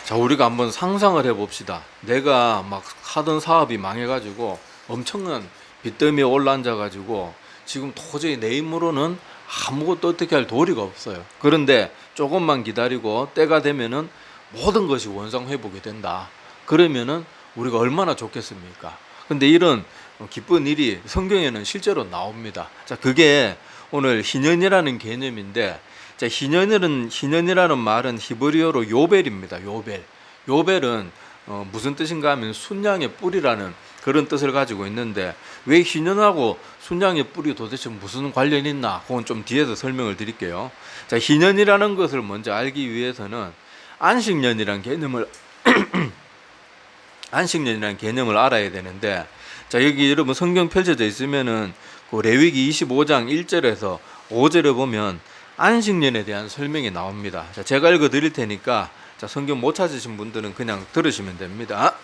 자, 우리가 한번 상상을 해봅시다. 내가 막 하던 사업이 망해가지고 엄청난 빚더미에 올라앉아가지고 지금 도저히 내 힘으로는 아무것도 어떻게 할 도리가 없어요. 그런데 조금만 기다리고 때가 되면은 모든 것이 원상회복이 된다. 그러면은 우리가 얼마나 좋겠습니까? 근데 이런 기쁜 일이 성경에는 실제로 나옵니다. 자, 그게 오늘 희년이라는 개념인데, 자, 희년이라는 말은 히브리어로 요벨입니다. 요벨. 요벨은 무슨 뜻인가 하면 순양의 뿔이라는 그런 뜻을 가지고 있는데, 왜 희년하고 순양의 뿔이 도대체 무슨 관련이 있나? 그건 좀 뒤에서 설명을 드릴게요. 자, 희년이라는 것을 먼저 알기 위해서는 안식년이라는 개념을 안식년이라는 개념을 알아야 되는데, 자, 여기 여러분 성경 펼쳐져 있으면은 그 레위기 25장 1절에서 5절에 보면 안식년에 대한 설명이 나옵니다. 자, 제가 읽어 드릴 테니까 자, 성경 못 찾으신 분들은 그냥 들으시면 됩니다.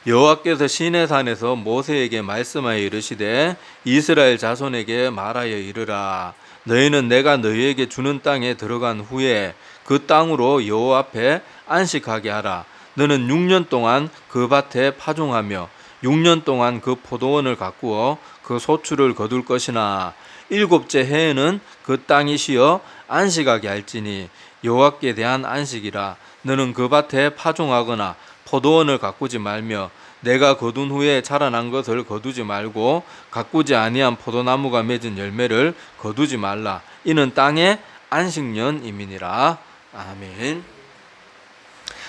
여호와께서 시내산에서 모세에게 말씀하여 이르시되 이스라엘 자손에게 말하여 이르라. 너희는 내가 너희에게 주는 땅에 들어간 후에 그 땅으로 여호와 앞에 안식하게 하라. 너는 6년 동안 그 밭에 파종하며 6년 동안 그 포도원을 가꾸어 그 소출을 거둘 것이나 7째 해에는 그 땅이 쉬어 안식하게 할지니 여호와께 대한 안식이라. 너는 그 밭에 파종하거나 포도원을 가꾸지 말며 내가 거둔 후에 자라난 것을 거두지 말고 가꾸지 아니한 포도나무가 맺은 열매를 거두지 말라. 이는 땅의 안식년임이니라. 아멘.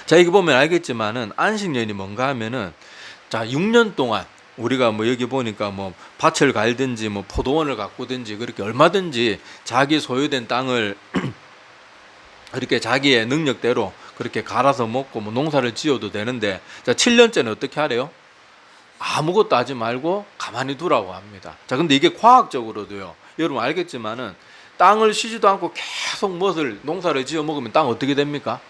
자, 여기 보면 알겠지만은 안식년이 뭔가 하면은, 자, 6년 동안 우리가 뭐 여기 보니까 뭐 밭을 갈든지 뭐 포도원을 가꾸든지 그렇게 얼마든지 자기 소유된 땅을 그렇게 자기의 능력대로 그렇게 갈아서 먹고 뭐 농사를 지어도 되는데, 자, 7년째는 어떻게 하래요? 아무것도 하지 말고 가만히 두라고 합니다. 자, 근데 이게 과학적으로도요, 여러분 알겠지만은 땅을 쉬지도 않고 계속 무엇을 농사를 지어 먹으면 땅 어떻게 됩니까?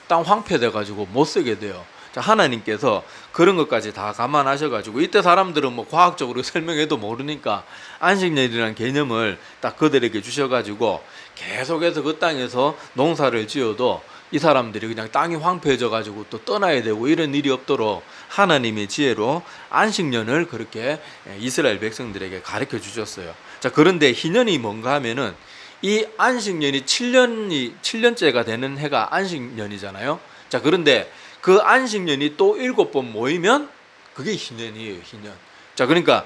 땅 황폐돼 가지고 못 쓰게 돼요. 자, 하나님께서 그런 것까지 다 감안하셔가지고 이때 사람들은 뭐 과학적으로 설명해도 모르니까 안식년이라는 개념을 딱 그들에게 주셔가지고 계속해서 그 땅에서 농사를 지어도 이 사람들이 그냥 땅이 황폐해져가지고 또 떠나야 되고 이런 일이 없도록 하나님의 지혜로 안식년을 그렇게 이스라엘 백성들에게 가르쳐 주셨어요. 자, 그런데 희년이 뭔가 하면은 이 안식년이 7년째가 되는 해가 안식년이잖아요. 자, 그런데 그 안식년이 또 7번 모이면 그게 희년이에요, 희년. 자, 그러니까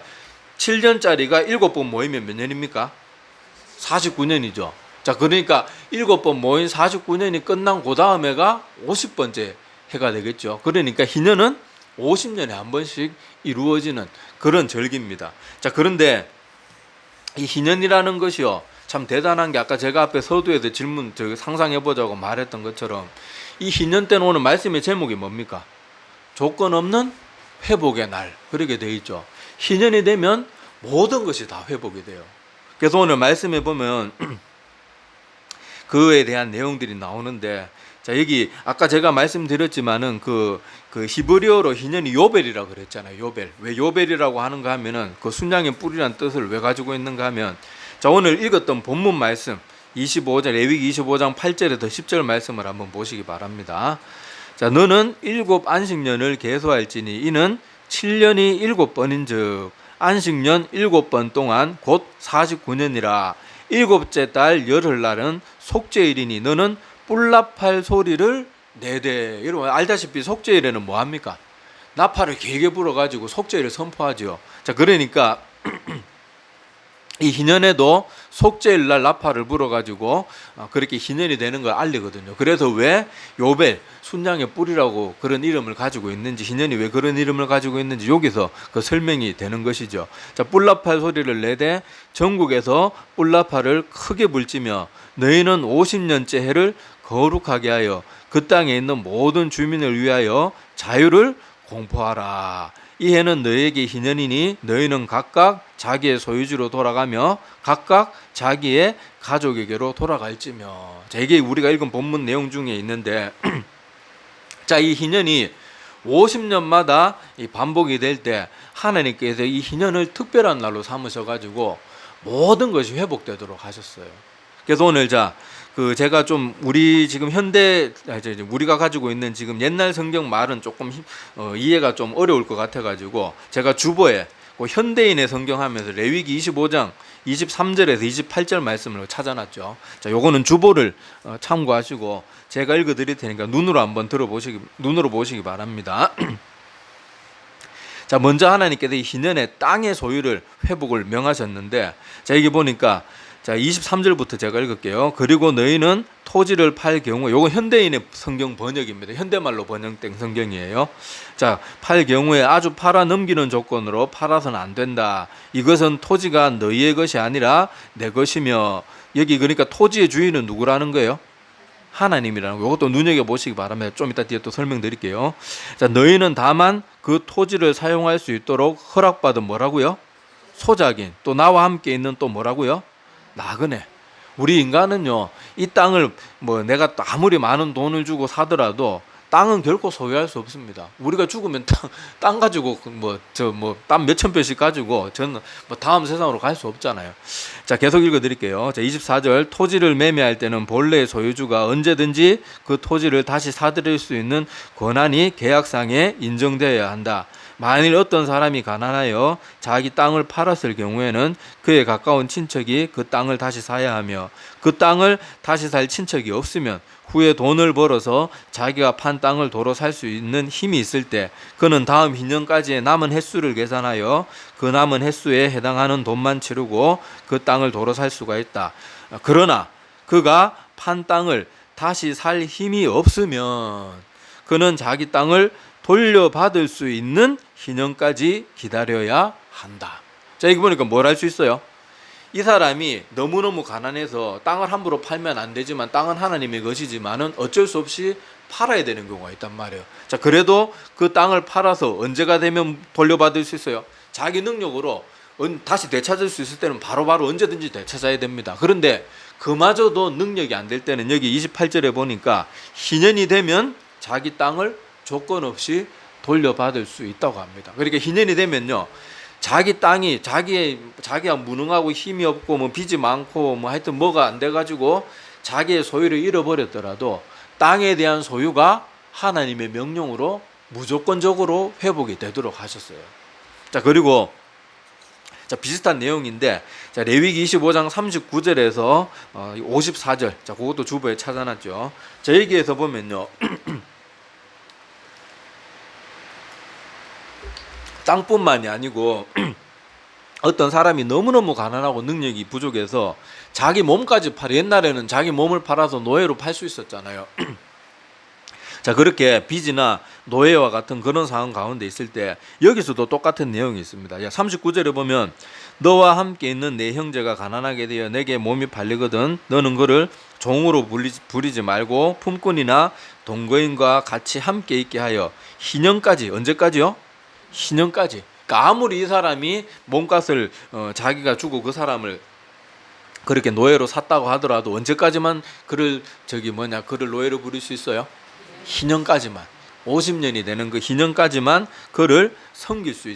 7년짜리가 7번 모이면 몇 년입니까? 49년이죠. 자, 그러니까 7번 모인 49년이 끝난 그 다음 해가 50번째 해가 되겠죠. 그러니까 희년은 50년에 한 번씩 이루어지는 그런 절기입니다. 자, 그런데 이 희년이라는 것이요, 참 대단한 게 아까 제가 앞에 서두에서 질문 상상해보자고 말했던 것처럼 이 희년 때는 오늘 말씀의 제목이 뭡니까? 조건 없는 회복의 날, 그렇게 되어 있죠. 희년이 되면 모든 것이 다 회복이 돼요. 그래서 오늘 말씀해 보면 그에 대한 내용들이 나오는데, 자, 여기 아까 제가 말씀드렸지만은 그 히브리어로 희년이 요벨이라고 그랬잖아요. 요벨. 왜 요벨이라고 하는가 하면은 그 순양의 뿔이라는 뜻을 왜 가지고 있는가 하면, 자, 오늘 읽었던 본문 말씀 25장 레위기 25장 8절에서 10절 말씀을 한번 보시기 바랍니다. 자, 너는 7 안식년을 계수할지니 이는 7년이 7번인즉 안식년 7번 동안 곧 49년이라. 7째 달 열흘날은 속죄일이니 너는 뿔나팔 소리를 내되. 여러분 알다시피 속죄일에는 뭐 합니까? 나팔을 길게 불어가지고 속죄일을 선포하죠. 자, 그러니까 이 희년에도 속죄일 날 나팔을 불어가지고 그렇게 희년이 되는 걸 알리거든요. 그래서 왜 요벨, 순양의 뿔이라고 그런 이름을 가지고 있는지, 희년이 왜 그런 이름을 가지고 있는지 여기서 그 설명이 되는 것이죠. 자, 뿔나팔 소리를 내되 전국에서 뿔나팔을 크게 불지며 너희는 50년째 해를 거룩하게 하여 그 땅에 있는 모든 주민을 위하여 자유를 공포하라. 이 해는 너희에게 희년이니 너희는 각각 자기의 소유지로 돌아가며 각각 자기의 가족에게로 돌아갈지며. 자, 이게 우리가 읽은 본문 내용 중에 있는데 자, 이 희년이 50년마다 이 반복이 될 때 하나님께서 이 희년을 특별한 날로 삼으셔가지고 모든 것이 회복되도록 하셨어요. 그래서 오늘 자, 그 제가 좀 우리 지금 현대 우리가 가지고 있는 지금 옛날 성경 말은 조금 이해가 좀 어려울 것 같아가지고 제가 주보에 그 현대인의 성경 하면서 레위기 25장 23절에서 28절 말씀을 찾아놨죠. 자, 요거는 주보를 참고하시고 제가 읽어드릴 테니까 눈으로 보시기 바랍니다. 자, 먼저 하나님께서 이 희년의 땅의 소유를 회복을 명하셨는데, 자, 여기 보니까 자, 23절부터 제가 읽을게요. 그리고 너희는 토지를 팔 경우, 요거 현대인의 성경 번역입니다. 현대말로 번역된 성경이에요. 자, 팔 경우에 아주 팔아 넘기는 조건으로 팔아서는 안 된다. 이것은 토지가 너희의 것이 아니라 내 것이며, 여기 그러니까 토지의 주인은 누구라는 거예요? 하나님이라는 거. 이것도 눈여겨보시기 바랍니다. 좀 이따 뒤에 또 설명드릴게요. 자, 너희는 다만 그 토지를 사용할 수 있도록 허락받은 뭐라고요? 소작인, 또 나와 함께 있는 또 뭐라고요? 나그네. 우리 인간은요, 이 땅을 뭐 내가 아무리 많은 돈을 주고 사더라도 땅은 결코 소유할 수 없습니다. 우리가 죽으면 땅 가지고 땅 몇천 평씩 가지고 저는 뭐 다음 세상으로 갈 수 없잖아요. 자, 계속 읽어드릴게요. 자, 24절 토지를 매매할 때는 본래의 소유주가 언제든지 그 토지를 다시 사들일 수 있는 권한이 계약상에 인정되어야 한다. 만일 어떤 사람이 가난하여 자기 땅을 팔았을 경우에는 그에 가까운 친척이 그 땅을 다시 사야 하며, 그 땅을 다시 살 친척이 없으면 후에 돈을 벌어서 자기가 판 땅을 도로 살 수 있는 힘이 있을 때 그는 다음 희년까지의 남은 횟수를 계산하여 그 남은 횟수에 해당하는 돈만 치르고 그 땅을 도로 살 수가 있다. 그러나 그가 판 땅을 다시 살 힘이 없으면 그는 자기 땅을 돌려받을 수 있는 희년까지 기다려야 한다. 자, 이거 보니까 뭘 할 수 있어요? 이 사람이 너무너무 가난해서 땅을 함부로 팔면 안 되지만 땅은 하나님의 것이지만은 어쩔 수 없이 팔아야 되는 경우가 있단 말이에요. 자, 그래도 그 땅을 팔아서 언제가 되면 돌려받을 수 있어요? 자기 능력으로 다시 되찾을 수 있을 때는 바로바로 언제든지 되찾아야 됩니다. 그런데 그마저도 능력이 안 될 때는 여기 28절에 보니까 희년이 되면 자기 땅을 조건 없이 돌려받을 수 있다고 합니다. 그러니까 희년이 되면요, 자기 땅이 자기가 무능하고 힘이 없고 뭐 빚이 많고 뭐 하여튼 뭐가 안 돼가지고 자기의 소유를 잃어버렸더라도 땅에 대한 소유가 하나님의 명령으로 무조건적으로 회복이 되도록 하셨어요. 자, 그리고 자, 비슷한 내용인데, 자, 레위기 25장 39절에서 54절, 자, 그것도 주보에 찾아놨죠. 자, 여기에서 보면요, 땅뿐만이 아니고 어떤 사람이 너무너무 가난하고 능력이 부족해서 자기 몸까지 옛날에는 자기 몸을 팔아서 노예로 팔 수 있었잖아요. 자, 그렇게 빚이나 노예와 같은 그런 상황 가운데 있을 때 여기서도 똑같은 내용이 있습니다. 39절에 보면 너와 함께 있는 내 형제가 가난하게 되어 내게 몸이 팔리거든 너는 그를 종으로 부리지 말고 품꾼이나 동거인과 같이 함께 있게 하여 희년까지, 언제까지요? 희년까지. 그러니까 아무리 이 사람이 몸값을 자기가 주고 그 사람을 그렇게 노예로 샀다고 하더라도 언제까지만 그를 노예로 부릴 수 있어요? 희년까지만. 50년이 되는 그 희년까지만 그를 섬길 수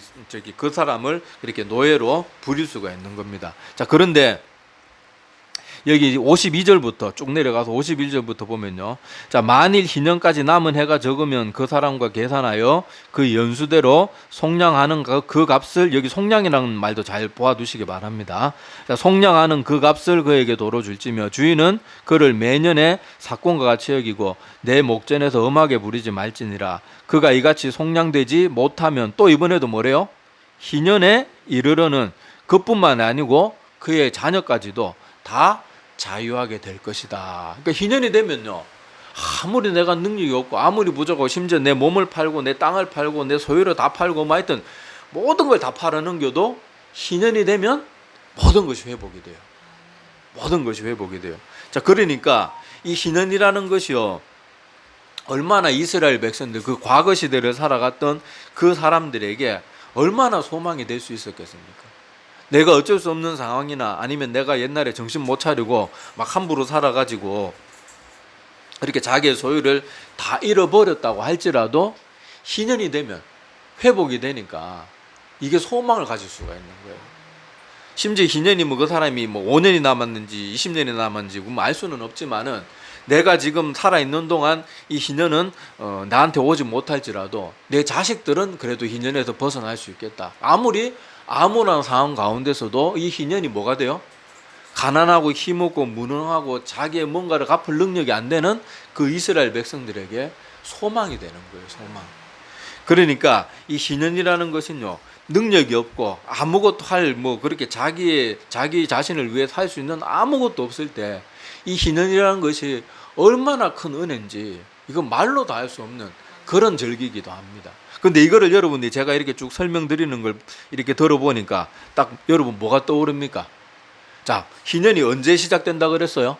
그 사람을 그렇게 노예로 부릴 수가 있는 겁니다. 자, 그런데 여기 52절부터 쭉 내려가서 51절부터 보면요. 자, 만일 희년까지 남은 해가 적으면 그 사람과 계산하여 그 연수대로 속량하는 그 값을, 여기 속량이라는 말도 잘 보아두시기 바랍니다. 자, 속량하는 그 값을 그에게 도로 줄지며 주인은 그를 매년의 사건과 같이 여기고 내 목전에서 엄하게 부리지 말지니라. 그가 이같이 속량되지 못하면 또 이번에도 뭐래요? 희년에 이르러는 그뿐만 아니고 그의 자녀까지도 다 자유하게 될 것이다. 그러니까 희년이 되면요, 아무리 내가 능력이 없고 아무리 부족하고 심지어 내 몸을 팔고 내 땅을 팔고 내 소유를 다 팔고 뭐 하여튼 모든 걸 다 팔아넘겨도 희년이 되면 모든 것이 회복이 돼요. 모든 것이 회복이 돼요. 자, 그러니까 이 희년이라는 것이요, 얼마나 이스라엘 백성들, 그 과거 시대를 살아갔던 그 사람들에게 얼마나 소망이 될 수 있었겠습니까? 내가 어쩔 수 없는 상황이나 아니면 내가 옛날에 정신 못 차리고 막 함부로 살아가지고 그렇게 자기의 소유를 다 잃어버렸다고 할지라도 희년이 되면 회복이 되니까 이게 소망을 가질 수가 있는 거예요. 심지어 희년이 뭐 그 사람이 뭐 5년이 남았는지 20년이 남았는지 뭐 알 수는 없지만은 내가 지금 살아있는 동안 이 희년은 나한테 오지 못할지라도 내 자식들은 그래도 희년에서 벗어날 수 있겠다. 아무리 암울한 상황 가운데서도 이 희년이 뭐가 돼요? 가난하고 힘없고 무능하고 자기의 뭔가를 갚을 능력이 안 되는 그 이스라엘 백성들에게 소망이 되는 거예요. 소망. 그러니까 이 희년이라는 것은요, 능력이 없고 아무것도 할 뭐 그렇게 자기 자신을 위해 살 수 있는 아무것도 없을 때 이 희년이라는 것이 얼마나 큰 은혜인지 이건 말로 다 할 수 없는 그런 절기이기도 합니다. 근데 이거를 여러분들이 제가 이렇게 쭉 설명드리는 걸 이렇게 들어보니까 딱 여러분 뭐가 떠오릅니까? 자, 희년이 언제 시작된다 그랬어요?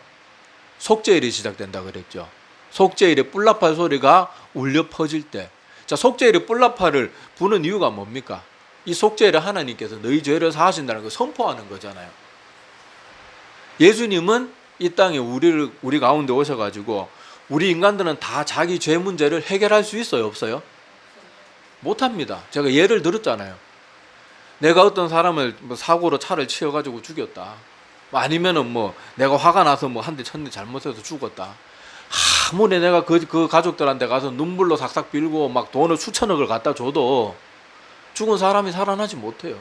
속죄일이 시작된다 그랬죠. 속죄일에 뿔나팔 소리가 울려 퍼질 때. 자, 속죄일에 뿔나팔을 부는 이유가 뭡니까? 이 속죄일에 하나님께서 너희 죄를 사하신다는 걸 선포하는 거잖아요. 예수님은 이 땅에 우리 가운데 오셔가지고 우리 인간들은 다 자기 죄 문제를 해결할 수 있어요, 없어요? 못합니다. 제가 예를 들었잖아요. 내가 어떤 사람을 뭐 사고로 차를 치여가지고 죽였다. 아니면은 뭐 내가 화가 나서 뭐 한 대 쳤는데 잘못해서 죽었다. 아무리 내가 그 가족들한테 가서 눈물로 삭삭 빌고 막 돈을 수천억을 갖다 줘도 죽은 사람이 살아나지 못해요.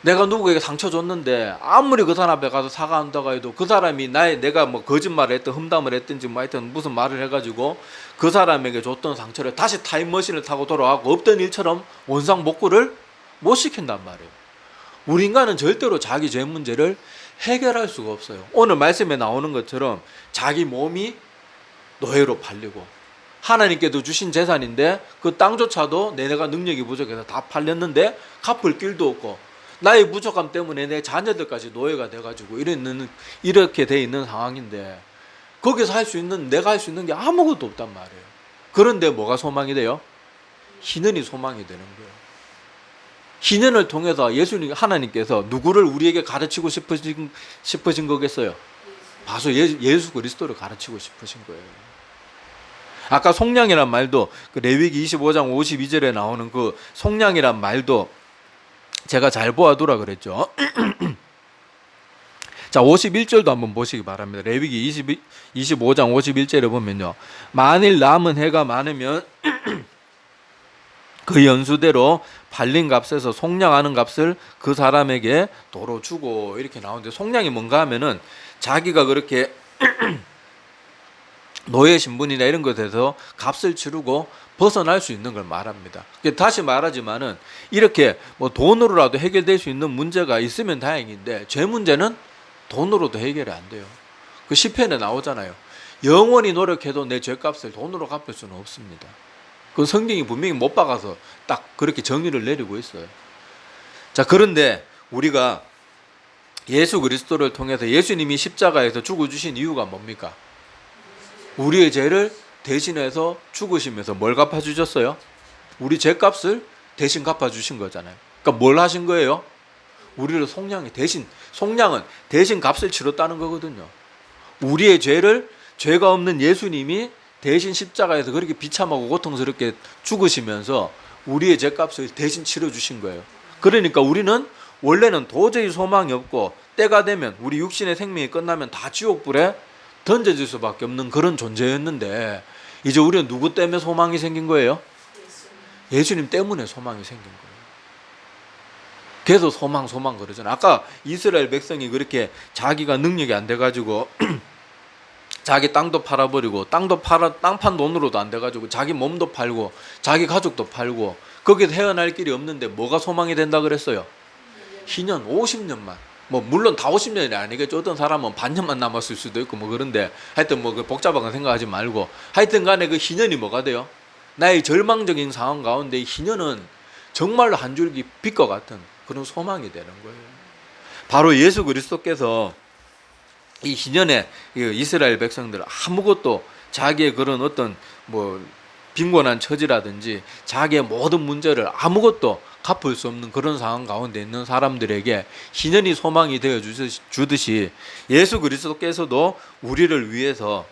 내가 누구에게 상처 줬는데 아무리 그 사람 앞에 가서 사과한다고 해도 그 사람이 내가 뭐 거짓말을 했든 험담을 했든지 뭐 하여튼 무슨 말을 해가지고 그 사람에게 줬던 상처를 다시 타임머신을 타고 돌아가고 없던 일처럼 원상복구를 못 시킨단 말이에요. 우리 인간은 절대로 자기 죄 문제를 해결할 수가 없어요. 오늘 말씀에 나오는 것처럼 자기 몸이 노예로 팔리고 하나님께도 주신 재산인데 그 땅조차도 내가 능력이 부족해서 다 팔렸는데 갚을 길도 없고 나의 부족함 때문에 내 자녀들까지 노예가 돼가지고 이렇게 돼 있는 상황인데 거기서 내가 할 수 있는 게 아무것도 없단 말이에요. 그런데 뭐가 소망이 돼요? 희년이 소망이 되는 거예요. 희년을 통해서 하나님께서 누구를 우리에게 가르치고 싶으신 거겠어요? 바로 예수 그리스도를 가르치고 싶으신 거예요. 아까 속량이란 말도 그 레위기 25장 52절에 나오는 그 속량이란 말도 제가 잘 보아두라 그랬죠. 자, 51절도 한번 보시기 바랍니다. 레위기 25장 51절에 보면요. 만일 남은 해가 많으면 그 연수대로 팔린 값에서 속량하는 값을 그 사람에게 도로 주고 이렇게 나오는데 속량이 뭔가 하면은 자기가 그렇게 노예 신분이나 이런 것에서 값을 치르고 벗어날 수 있는 걸 말합니다. 다시 말하지만은 이렇게 뭐 돈으로라도 해결될 수 있는 문제가 있으면 다행인데 죄 문제는 돈으로도 해결이 안 돼요. 그 시편에 나오잖아요. 영원히 노력해도 내 죄값을 돈으로 갚을 수는 없습니다. 그 성경이 분명히 못 박아서 딱 그렇게 정의를 내리고 있어요. 자, 그런데 우리가 예수 그리스도를 통해서 예수님이 십자가에서 죽어주신 이유가 뭡니까? 우리의 죄를 대신해서 죽으시면서 뭘 갚아주셨어요? 우리 죄값을 대신 갚아주신 거잖아요. 그러니까 뭘 하신 거예요? 우리를 속량은 대신 값을 치렀다는 거거든요. 우리의 죄가 없는 예수님이 대신 십자가에서 그렇게 비참하고 고통스럽게 죽으시면서 우리의 죄값을 대신 치러주신 거예요. 그러니까 우리는 원래는 도저히 소망이 없고 때가 되면 우리 육신의 생명이 끝나면 다 지옥불에 던져질 수밖에 없는 그런 존재였는데 이제 우리는 누구 때문에 소망이 생긴 거예요? 예수님 때문에 소망이 생긴 거예요. 그래서 소망 그러잖아요. 아까 이스라엘 백성이 그렇게 자기가 능력이 안 돼가지고 자기 땅도 팔아버리고 땅 판 돈으로도 안 돼가지고 자기 몸도 팔고 자기 가족도 팔고 거기서 헤어날 길이 없는데 뭐가 소망이 된다 그랬어요? 희년 50년만. 뭐 물론 다 50년이 아니겠죠. 어떤 사람은 반년만 남았을 수도 있고 뭐 그런데 하여튼 뭐 그 복잡한 거 생각하지 말고 하여튼 간에 그 희년이 뭐가 돼요? 나의 절망적인 상황 가운데 이 희년은 정말로 한 줄기 빛과 같은 그런 소망이 되는 거예요. 바로 예수 그리스도께서 이 희년에 이스라엘 백성들 아무것도 자기의 그런 어떤 뭐 빈곤한 처지라든지 자기의 모든 문제를 아무것도 갚을 수 없는 그런 상황 가운데 있는 사람들에게 희년이 소망이 되어 주듯이 예수 그리스도께서도 우리를 위해서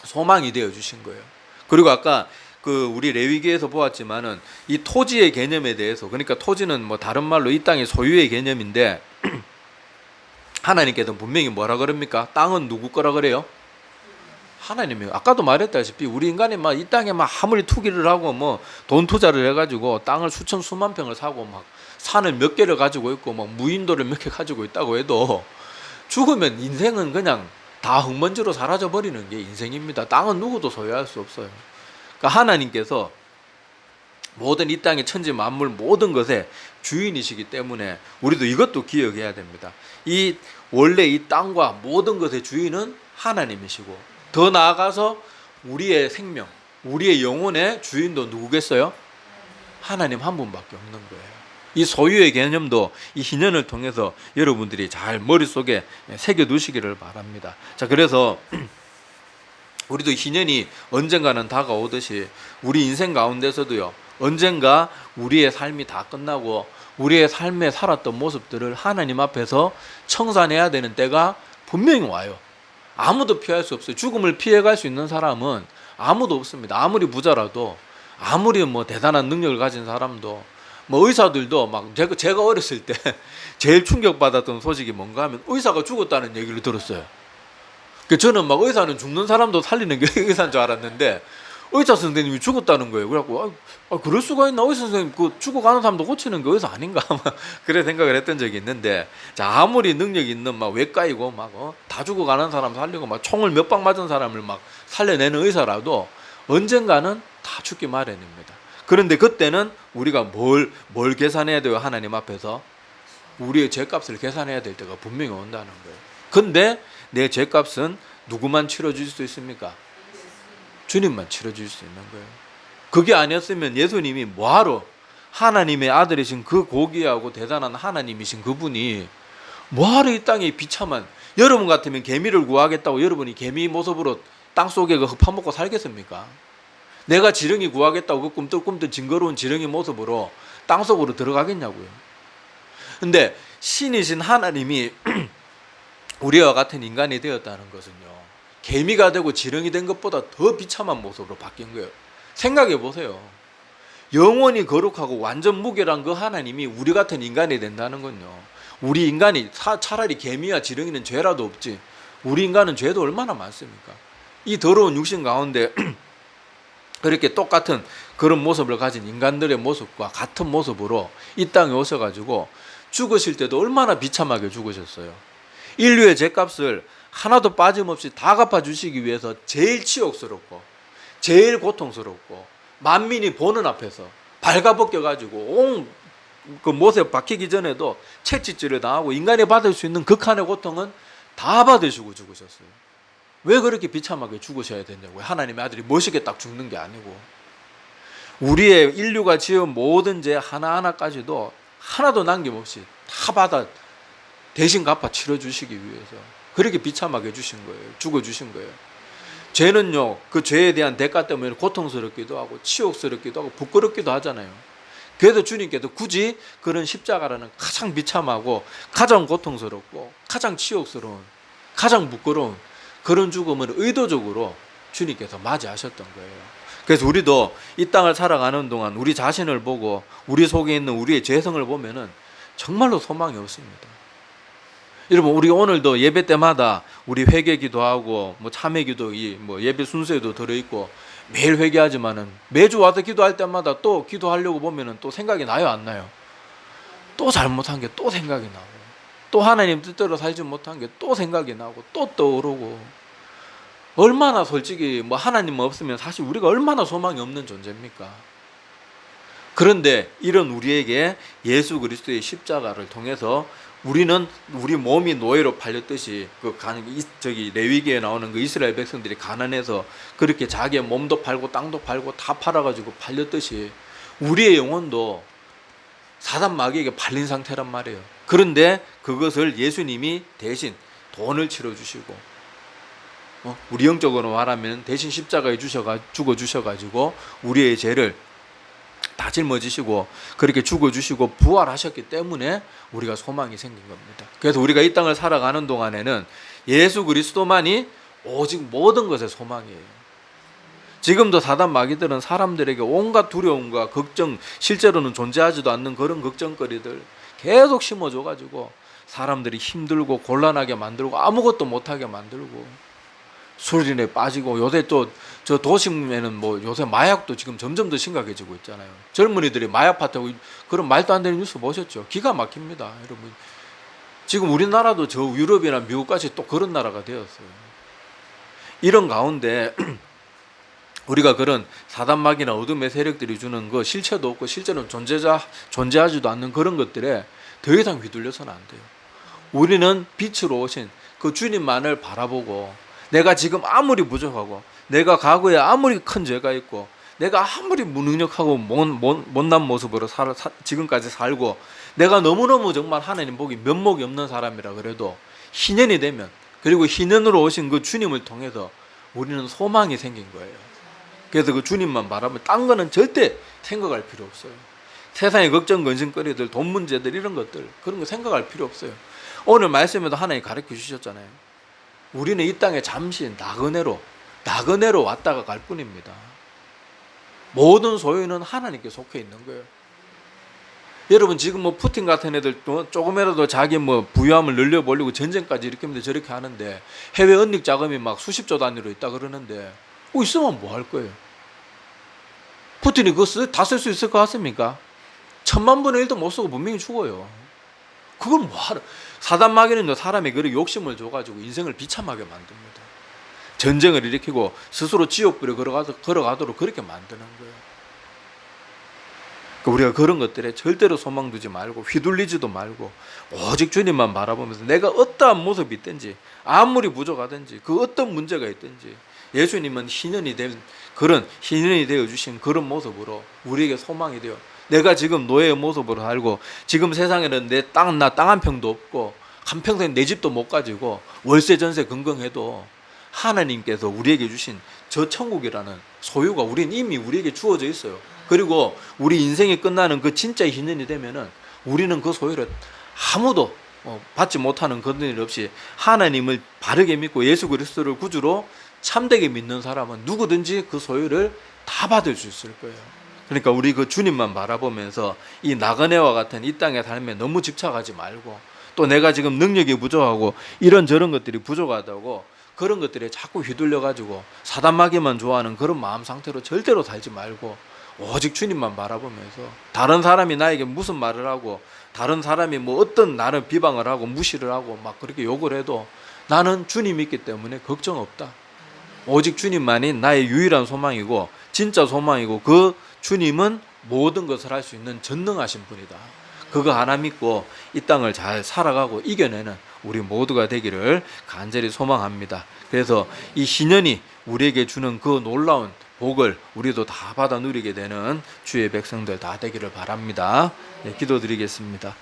소망이 되어 주신 거예요. 그리고 아까 우리 레위기에서 보았지만은 이 토지의 개념에 대해서, 그러니까 토지는 뭐 다른 말로 이 땅의 소유의 개념인데 하나님께서 분명히 뭐라 그럽니까? 땅은 누구 거라 그래요? 하나님이요. 아까도 말했다시피 우리 인간이 막 이 땅에 막 아무리 투기를 하고 뭐 돈 투자를 해가지고 땅을 수천 수만 평을 사고 막 산을 몇 개를 가지고 있고 막 무인도를 몇 개 가지고 있다고 해도 죽으면 인생은 그냥 다 흙먼지로 사라져 버리는 게 인생입니다. 땅은 누구도 소유할 수 없어요. 그러니까 하나님께서 모든 이 땅의 천지 만물 모든 것의 주인이시기 때문에 우리도 이것도 기억해야 됩니다. 원래 이 땅과 모든 것의 주인은 하나님이시고, 더 나아가서 우리의 생명, 우리의 영혼의 주인도 누구겠어요? 하나님 한 분밖에 없는 거예요. 이 소유의 개념도 이 희년을 통해서 여러분들이 잘 머릿속에 새겨두시기를 바랍니다. 자, 그래서 우리도 희년이 언젠가는 다가오듯이 우리 인생 가운데서도요, 언젠가 우리의 삶이 다 끝나고 우리의 삶에 살았던 모습들을 하나님 앞에서 청산해야 되는 때가 분명히 와요. 아무도 피할 수 없어요. 죽음을 피해갈 수 있는 사람은 아무도 없습니다. 아무리 부자라도, 아무리 뭐 대단한 능력을 가진 사람도, 뭐 의사들도 막 제가 어렸을 때 제일 충격받았던 소식이 뭔가 하면 의사가 죽었다는 얘기를 들었어요. 저는 막 의사는 죽는 사람도 살리는 게 의사인 줄 알았는데 의사 선생님이 죽었다는 거예요. 그래갖고 그럴 수가 있나? 의사 선생님 죽어가는 사람도 고치는 게 의사 아닌가? 그래 생각을 했던 적이 있는데, 자, 아무리 능력 있는 막 외과이고 다 죽어가는 사람 살리고 막 총을 몇 방 맞은 사람을 막 살려내는 의사라도 언젠가는 다 죽기 마련입니다. 그런데 그때는 우리가 뭘 계산해야 돼요? 하나님 앞에서 우리의 죄값을 계산해야 될 때가 분명히 온다는 거예요. 근데 내 죄값은 누구만 치러줄 수 있습니까? 주님만 치러줄 수 있는 거예요. 그게 아니었으면 예수님이 뭐하러, 하나님의 아들이신 그 고귀하고 대단한 하나님이신 그분이 뭐하러 이 땅에 비참한, 여러분 같으면 개미를 구하겠다고 여러분이 개미 모습으로 땅속에 파먹고 살겠습니까? 내가 지렁이 구하겠다고 그 꿈틀꿈틀 징그러운 지렁이 모습으로 땅속으로 들어가겠냐고요. 근데 신이신 하나님이 우리와 같은 인간이 되었다는 것은요, 개미가 되고 지렁이 된 것보다 더 비참한 모습으로 바뀐 거예요. 생각해 보세요. 영원히 거룩하고 완전 무결한 그 하나님이 우리 같은 인간이 된다는 건요, 우리 인간이 차라리 개미와 지렁이는 죄라도 없지, 우리 인간은 죄도 얼마나 많습니까? 이 더러운 육신 가운데 그렇게 똑같은 그런 모습을 가진 인간들의 모습과 같은 모습으로 이 땅에 오셔가지고 죽으실 때도 얼마나 비참하게 죽으셨어요. 인류의 죄값을 하나도 빠짐없이 다 갚아주시기 위해서 제일 치욕스럽고 제일 고통스럽고 만민이 보는 앞에서 발가벗겨가지고 온 그 못에 박히기 전에도 채찍질을 당하고 인간이 받을 수 있는 극한의 고통은 다 받으시고 죽으셨어요. 왜 그렇게 비참하게 죽으셔야 되냐고요. 하나님의 아들이 멋있게 딱 죽는 게 아니고, 우리의 인류가 지은 모든 죄 하나하나까지도 하나도 남김없이 다 받아 대신 갚아 치러주시기 위해서 그렇게 비참하게 주신 거예요. 죽어주신 거예요. 죄는요, 그 죄에 대한 대가 때문에 고통스럽기도 하고 치욕스럽기도 하고 부끄럽기도 하잖아요. 그래서 주님께서 굳이 그런 십자가라는 가장 비참하고 가장 고통스럽고 가장 치욕스러운 가장 부끄러운 그런 죽음을 의도적으로 주님께서 맞이하셨던 거예요. 그래서 우리도 이 땅을 살아가는 동안 우리 자신을 보고 우리 속에 있는 우리의 죄성을 보면은 정말로 소망이 없습니다. 여러분, 우리 오늘도 예배 때마다 우리 회개 기도하고 뭐 참회 기도 뭐 예배 순서에도 들어있고 매일 회개하지만은 매주 와서 기도할 때마다 또 기도하려고 보면은 또 생각이 나요, 안 나요? 또 잘못한 게 또 생각이 나고, 또 하나님 뜻대로 살지 못한 게 또 생각이 나고 또 떠오르고, 얼마나 솔직히 뭐 하나님 없으면 사실 우리가 얼마나 소망이 없는 존재입니까? 그런데 이런 우리에게 예수 그리스도의 십자가를 통해서 우리는 우리 몸이 노예로 팔렸듯이 레위기에 나오는 그 이스라엘 백성들이 가난해서 그렇게 자기의 몸도 팔고 땅도 팔고 다 팔아가지고 팔렸듯이 우리의 영혼도 사단 마귀에게 팔린 상태란 말이에요. 그런데 그것을 예수님이 대신 돈을 치러주시고, 우리 영적으로 말하면 대신 십자가에 죽어주셔가지고 우리의 죄를 다 짊어지시고 그렇게 죽어주시고 부활하셨기 때문에 우리가 소망이 생긴 겁니다. 그래서 우리가 이 땅을 살아가는 동안에는 예수 그리스도만이 오직 모든 것의 소망이에요. 지금도 사단 마귀들은 사람들에게 온갖 두려움과 걱정, 실제로는 존재하지도 않는 그런 걱정거리들 계속 심어줘가지고 사람들이 힘들고 곤란하게 만들고 아무것도 못하게 만들고 술인에 빠지고, 요새 또 저 도심에는 뭐 요새 마약도 지금 점점 더 심각해지고 있잖아요. 젊은이들이 마약 파트하고 그런 말도 안 되는 뉴스 보셨죠? 기가 막힙니다, 여러분. 지금 우리나라도 저 유럽이나 미국까지 또 그런 나라가 되었어요. 이런 가운데 우리가 그런 사단마귀나 어둠의 세력들이 주는 그 실체도 없고 실제로는 존재하지도 않는 그런 것들에 더 이상 휘둘려서는 안 돼요. 우리는 빛으로 오신 그 주님만을 바라보고, 내가 지금 아무리 부족하고, 내가 과거에 아무리 큰 죄가 있고, 내가 아무리 무능력하고 못난 모습으로 지금까지 살고, 내가 너무너무 정말 하나님 보기 면목이 없는 사람이라 그래도 희년이 되면, 그리고 희년으로 오신 그 주님을 통해서 우리는 소망이 생긴 거예요. 그래서 그 주님만 바라보면 딴 거는 절대 생각할 필요 없어요. 세상의 걱정, 근심거리들, 돈 문제들, 이런 것들, 그런 거 생각할 필요 없어요. 오늘 말씀에도 하나님 가르쳐 주셨잖아요. 우리는 이 땅에 잠시 나그네로 왔다가 갈 뿐입니다. 모든 소유는 하나님께 속해 있는 거예요. 여러분, 지금 뭐 푸틴 같은 애들 조금이라도 자기 뭐 부유함을 늘려보려고 전쟁까지 일으키면서 저렇게 하는데, 해외 은닉 자금이 막 수십조 단위로 있다 그러는데, 있으면 뭐 할 거예요? 푸틴이 그거 다 쓸 수 있을 것 같습니까? 1000만 분의 1도 못 쓰고 분명히 죽어요. 그걸 뭐 하러. 사단 마귀는요, 사람이 그렇게 욕심을 줘가지고 인생을 비참하게 만듭니다. 전쟁을 일으키고 스스로 지옥불에 걸어가도록 그렇게 만드는 거예요. 그러니까 우리가 그런 것들에 절대로 소망 두지 말고 휘둘리지도 말고 오직 주님만 바라보면서 내가 어떠한 모습이 있든지, 아무리 부족하든지, 그 어떤 문제가 있든지, 예수님은 희년이 되어 주신 그런 모습으로 우리에게 소망이 되어, 내가 지금 노예의 모습으로 살고, 지금 세상에는 나 땅 한 평도 없고 한평생 내 집도 못 가지고 월세 전세 긍긍해도 하나님께서 우리에게 주신 저 천국이라는 소유가 이미 우리에게 주어져 있어요. 그리고 우리 인생이 끝나는 그 진짜 희년이 되면은 우리는 그 소유를 아무도 받지 못하는 그런 일 없이 하나님을 바르게 믿고 예수 그리스도를 구주로 참되게 믿는 사람은 누구든지 그 소유를 다 받을 수 있을 거예요. 그러니까 우리 그 주님만 바라보면서 이 나그네와 같은 이 땅의 삶에 너무 집착하지 말고, 또 내가 지금 능력이 부족하고 이런저런 것들이 부족하다고 그런 것들에 자꾸 휘둘려가지고 사단마귀만 좋아하는 그런 마음 상태로 절대로 살지 말고, 오직 주님만 바라보면서 다른 사람이 나에게 무슨 말을 하고, 다른 사람이 뭐 어떤 나를 비방을 하고 무시를 하고 막 그렇게 욕을 해도 나는 주님이 있기 때문에 걱정 없다. 오직 주님만이 나의 유일한 소망이고 진짜 소망이고, 그 주님은 모든 것을 할 수 있는 전능하신 분이다. 그거 하나 믿고 이 땅을 잘 살아가고 이겨내는 우리 모두가 되기를 간절히 소망합니다. 그래서 이 희년이 우리에게 주는 그 놀라운 복을 우리도 다 받아 누리게 되는 주의 백성들 다 되기를 바랍니다. 네, 기도드리겠습니다.